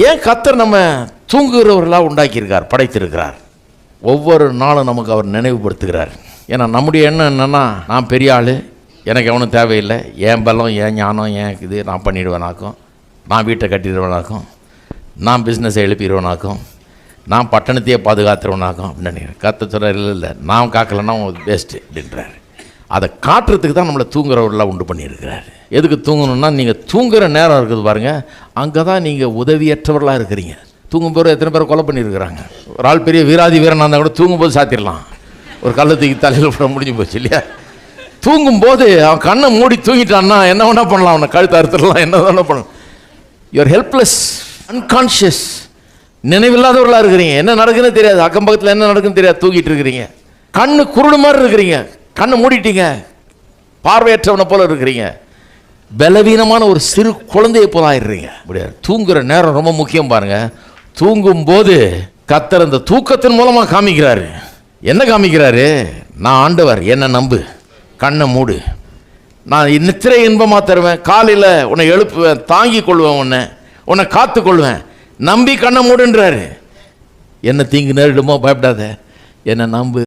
ஏன் கர்த்தர் நம்ம தூங்குகிறவர்களாக உண்டாக்கியிருக்கார், படைத்திருக்கிறார். ஒவ்வொரு நாளும் நமக்கு அவர் நினைவுபடுத்துகிறார். ஏன்னா நம்முடைய எண்ணம் என்னென்னா, நான் பெரிய ஆள், எனக்கு எவனும் தேவையில்லை, என் பலம், என் ஞானம், என் இது நான் பண்ணிடுவேனாக்கும், நான் வீட்டை கட்டிடுவேனாக்கும், நான் பிஸ்னஸை எழுப்பிடுவேனாக்கும், நான் பட்டணத்தையே பாதுகாத்துருவேனாக்கும் அப்படின்னு நினைக்கிறேன். கர்த்தர் சொல்கிறார், இல்லை நான் காக்கலைன்னா வேஸ்ட்டு அப்படின்றார். அதை காட்டுறதுக்கு தான் நம்மளை தூங்குறவர்களாக உண்டு பண்ணியிருக்கிறார். எதுக்கு தூங்கணுன்னா, நீங்கள் தூங்குகிற நேரம் இருக்குது பாருங்கள், அங்கே தான் நீங்கள் உதவியற்றவர்களாக இருக்கிறீங்க. தூங்கும்போது எத்தனை பேரை கொலை பண்ணியிருக்கிறாங்க. ஒரு ஆள் பெரிய வீராதி வீரனாக இருந்தால் கூட தூங்கும்போது சாத்திடலாம், ஒரு கள்ளத்துக்கு தலையில் கூட முடிஞ்சு போச்சு இல்லையா. தூங்கும்போது அவன் கண்ணை மூடி தூங்கிட்டான்னா என்ன வேணா பண்ணலாம், அவனை கழுத்து அறுத்துடலாம், என்ன வேணா பண்ணலாம். யூஆர் ஹெல்ப்லெஸ், அன்கான்ஷியஸ், நினைவில்லாதவர்களாக இருக்கிறீங்க. என்ன நடக்குன்னு தெரியாது, அக்கம் பக்கத்தில் என்ன நடக்குன்னு தெரியாது, தூங்கிட்டு இருக்கிறீங்க. கண்ணு குருடு மாதிரி இருக்கிறீங்க, கண்ணை மூடிட்டீங்க, பார்வையற்றவனை போல இருக்கிறீங்க, பலவீனமான ஒரு சிறு குழந்தையை போல ஆயிடுறீங்க. முடியாது. தூங்குற நேரம் ரொம்ப முக்கியம் பாருங்க. தூங்கும்போது கர்த்தர் அந்த தூக்கத்தின் மூலமாக காமிக்கிறாரு. என்ன காமிக்கிறாரு? நான் ஆண்டவர், என்ன நம்பு, கண்ணை மூடு, நான் நித்திரை இன்பமாக தருவேன், காலையில் உன்னை எழுப்புவேன், தாங்கி கொள்வேன், உன்னை காத்து கொள்வேன், நம்பி கண்ணை மூடுன்றாரு. என்ன தீங்கு நேரிடுமோ பயப்படாத, என்ன நம்பு.